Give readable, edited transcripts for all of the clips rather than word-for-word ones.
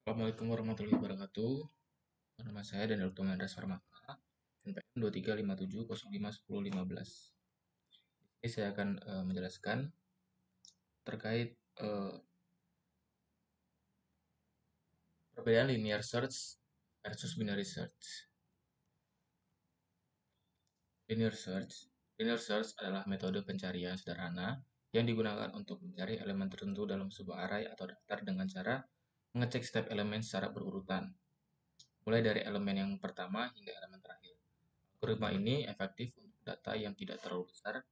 Assalamualaikum warahmatullahi wabarakatuh. Nama saya Daniel Tumandra Sarmaka, NPM 2357051015. Ini saya akan menjelaskan terkait perbedaan linear search versus binary search. Linear search, linear search adalah metode pencarian sederhana yang digunakan untuk mencari elemen tertentu dalam sebuah array atau daftar dengan cara mengecek setiap elemen secara berurutan, mulai dari elemen yang pertama hingga elemen terakhir. Algoritma ini efektif untuk data yang tidak terlalu besar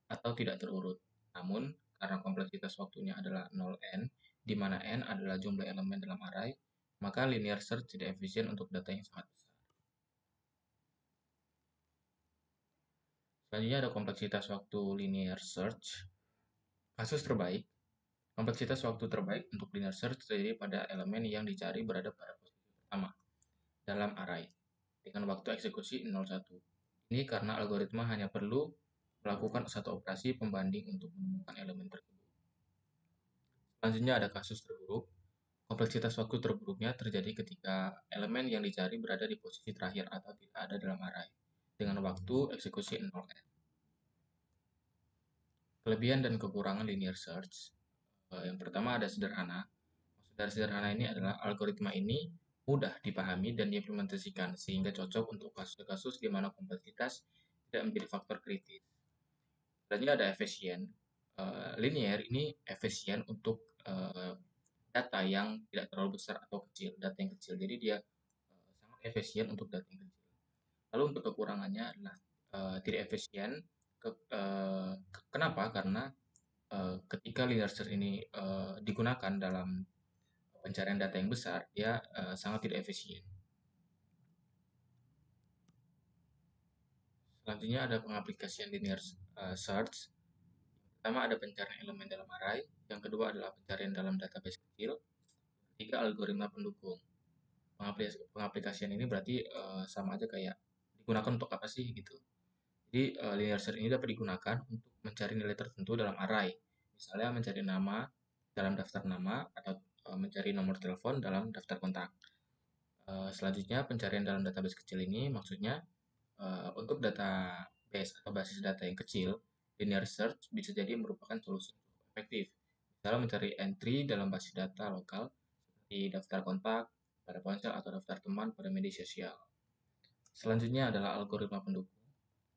atau tidak terurut. Namun, karena kompleksitas waktunya adalah 0n, di mana n adalah jumlah elemen dalam array, maka linear search tidak efisien untuk data yang sangat besar. Selanjutnya ada kompleksitas waktu linear search. Kasus terbaik, kompleksitas waktu terbaik untuk linear search terjadi pada elemen yang dicari berada pada posisi pertama dalam array dengan waktu eksekusi 0,1. Ini karena algoritma hanya perlu melakukan satu operasi pembanding untuk menemukan elemen tersebut. Selanjutnya ada kasus terburuk. Kompleksitas waktu terburuknya terjadi ketika elemen yang dicari berada di posisi terakhir atau tidak ada dalam array dengan waktu eksekusi 0n. Kelebihan dan kekurangan linear search. Yang pertama ada sederhana. Maksud dari sederhana ini adalah algoritma ini mudah dipahami dan diimplementasikan sehingga cocok untuk kasus-kasus di mana kompleksitas tidak menjadi faktor kritis. Selanjutnya ada efisien. Linear ini efisien untuk data yang tidak terlalu besar atau kecil, data yang kecil. Jadi dia sangat efisien untuk data yang kecil. Lalu untuk kekurangannya adalah tidak efisien. Kenapa? Karena ketika linear search ini digunakan dalam pencarian data yang besar, dia sangat tidak efisien. Selanjutnya ada pengaplikasian linear search. Pertama ada pencarian elemen dalam array, yang kedua adalah pencarian dalam database kecil, ketiga algoritma pendukung. Pengaplikasian ini berarti sama aja kayak digunakan untuk apa sih gitu. Jadi linear search ini dapat digunakan untuk mencari nilai tertentu dalam array. Misalnya mencari nama dalam daftar nama atau mencari nomor telepon dalam daftar kontak. Selanjutnya pencarian dalam database kecil ini maksudnya untuk database atau basis data yang kecil, linear search bisa jadi merupakan solusi yang cukup efektif. Misalnya mencari entry dalam basis data lokal seperti daftar kontak, pada ponsel atau daftar teman pada media sosial. Selanjutnya adalah algoritma pendukung.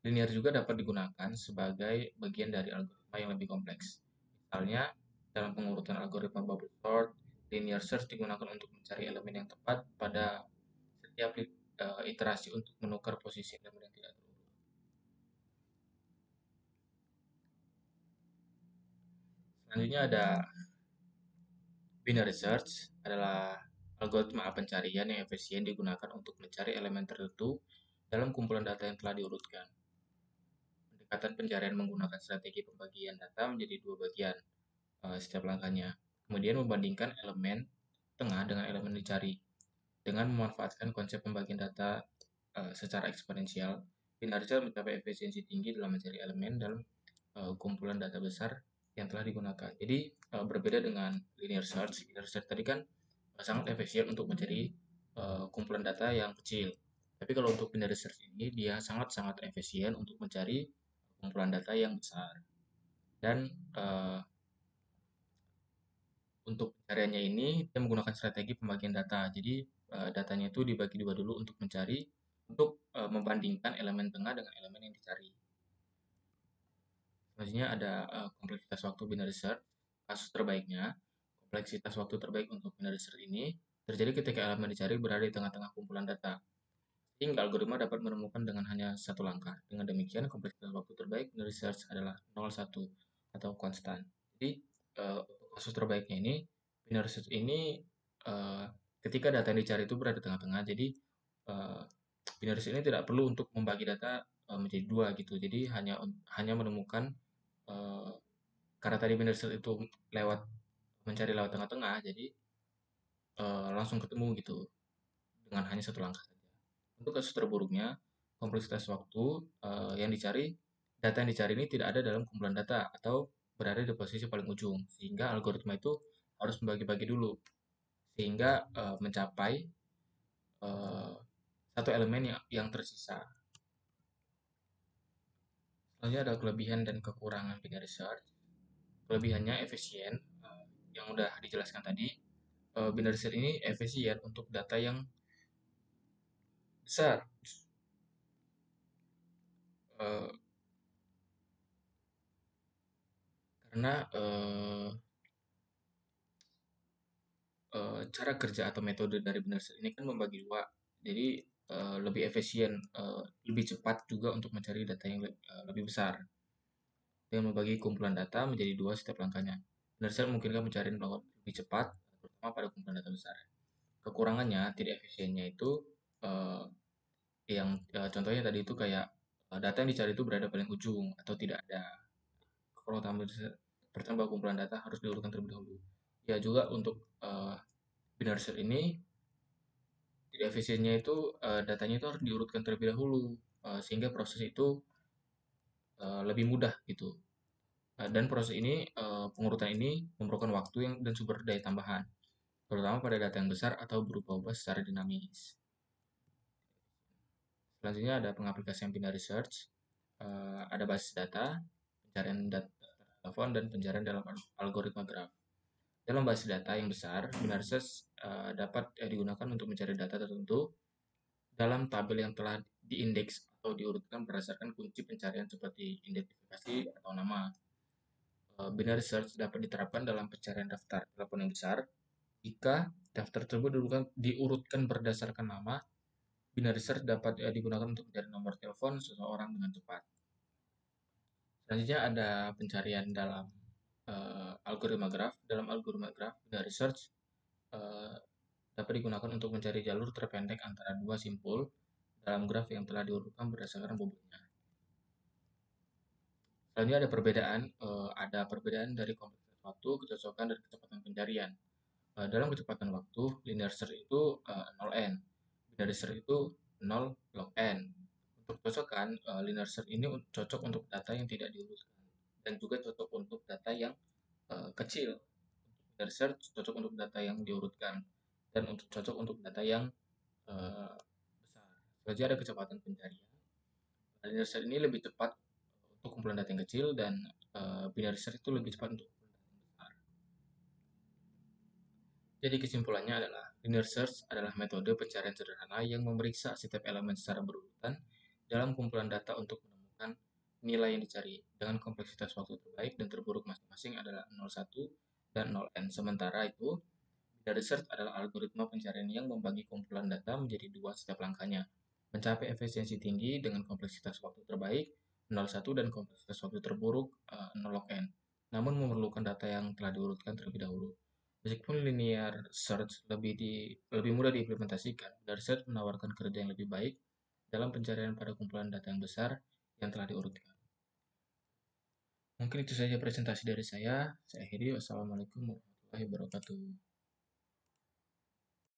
Linear juga dapat digunakan sebagai bagian dari algoritma yang lebih kompleks. Misalnya, dalam pengurutan algoritma bubble sort, linear search digunakan untuk mencari elemen yang tepat pada setiap iterasi untuk menukar posisi elemen yang tidak terurut. Selanjutnya ada binary search, adalah algoritma pencarian yang efisien digunakan untuk mencari elemen tertentu dalam kumpulan data yang telah diurutkan. Pendekatan pencarian menggunakan strategi pembagian data menjadi dua bagian setiap langkahnya. Kemudian membandingkan elemen tengah dengan elemen dicari. Dengan memanfaatkan konsep pembagian data secara eksponensial, binary search mencapai efisiensi tinggi dalam mencari elemen dalam kumpulan data besar yang telah digunakan. Jadi berbeda dengan linear search. Linear search tadi kan sangat efisien untuk mencari kumpulan data yang kecil. Tapi kalau untuk binary search ini dia sangat-sangat efisien untuk mencari kumpulan data yang besar. Dan untuk pencariannya ini dia menggunakan strategi pembagian data. Jadi datanya itu dibagi dua dulu untuk mencari, untuk membandingkan elemen tengah dengan elemen yang dicari. Selanjutnya ada kompleksitas waktu binary search. Kasus terbaiknya, kompleksitas waktu terbaik untuk binary search ini terjadi ketika elemen dicari berada di tengah-tengah kumpulan data. Sehingga algoritma dapat menemukan dengan hanya satu langkah. Dengan demikian, kompleksitas waktu terbaik binary search adalah 0,1 atau konstan. Jadi, untuk kasus terbaiknya ini, binary search ini ketika data yang dicari itu berada di tengah-tengah, jadi binary search ini tidak perlu untuk membagi data menjadi dua gitu. Jadi hanya menemukan karena tadi binary search itu mencari lewat tengah-tengah, jadi langsung ketemu gitu dengan hanya satu langkah saja. Untuk kasus terburuknya, kompleksitas waktu data yang dicari ini tidak ada dalam kumpulan data atau berada di posisi paling ujung, sehingga algoritma itu harus membagi-bagi dulu sehingga mencapai satu elemen yang tersisa. Selanjutnya ada kelebihan dan kekurangan binary search. Kelebihannya efisien, yang udah dijelaskan tadi. Binary search ini efisien untuk data yang besar, uh, karena cara kerja atau metode dari binary search ini kan membagi dua, jadi lebih efisien, lebih cepat juga untuk mencari data yang lebih besar dengan membagi kumpulan data menjadi dua setiap langkahnya. Binary search memungkinkan pencarian melakukan lebih cepat, terutama pada kumpulan data besar. Kekurangannya, tidak efisiennya itu contohnya tadi itu kayak data yang dicari itu berada paling ujung atau tidak ada. Kalau pertama bahwa kumpulan data harus diurutkan terlebih dahulu. Ya juga untuk binary search ini tidak efisiennya itu datanya itu harus diurutkan terlebih dahulu, sehingga proses itu lebih mudah gitu. Dan proses ini, pengurutan ini memerlukan waktu dan sumber daya tambahan, terutama pada data yang besar atau berubah-ubah secara dinamis. Selanjutnya ada pengaplikasian binary search, ada basis data, pencarian data telepon, dan pencarian dalam algoritma graph. Dalam basis data yang besar, binary search dapat digunakan untuk mencari data tertentu dalam tabel yang telah diindeks atau diurutkan berdasarkan kunci pencarian seperti identifikasi atau nama. Binary search dapat diterapkan dalam pencarian daftar telepon yang besar. Jika daftar tersebut diurutkan berdasarkan nama, binary search dapat digunakan untuk mencari nomor telepon seseorang dengan cepat. Selanjutnya ada pencarian dalam algoritma graph. Dalam algoritma graph, binary search dapat digunakan untuk mencari jalur terpendek antara dua simpul dalam graf yang telah diurutkan berdasarkan bobotnya. Selanjutnya ada perbedaan dari kompleksitas waktu, kecocokan, dan kecepatan pencarian. Dalam kecepatan waktu, linear search itu 0n, binary search itu 0 log n. Untuk kecocokan, linear search ini cocok untuk data yang tidak diurutkan dan juga cocok untuk data yang kecil. Binary search cocok untuk data yang diurutkan dan cocok untuk data yang besar. Selanjutnya ada kecepatan pencarian. Linear search ini lebih cepat untuk kumpulan data yang kecil dan binary search itu lebih cepat untuk kumpulan data yang besar. Jadi kesimpulannya adalah linear search adalah metode pencarian sederhana yang memeriksa setiap elemen secara berurutan dalam kumpulan data untuk menemukan nilai yang dicari dengan kompleksitas waktu terbaik dan terburuk masing-masing adalah 01 dan 0n. Sementara itu, binary search adalah algoritma pencarian yang membagi kumpulan data menjadi dua setiap langkahnya, mencapai efisiensi tinggi dengan kompleksitas waktu terbaik 01 dan kompleksitas waktu terburuk 0 log n, namun memerlukan data yang telah diurutkan terlebih dahulu. Meskipun linear search lebih mudah diimplementasikan, binary search menawarkan kerja yang lebih baik dalam pencarian pada kumpulan data yang besar yang telah diurutkan. Mungkin itu saja presentasi dari saya. Saya akhiri. Wassalamualaikum warahmatullahi wabarakatuh.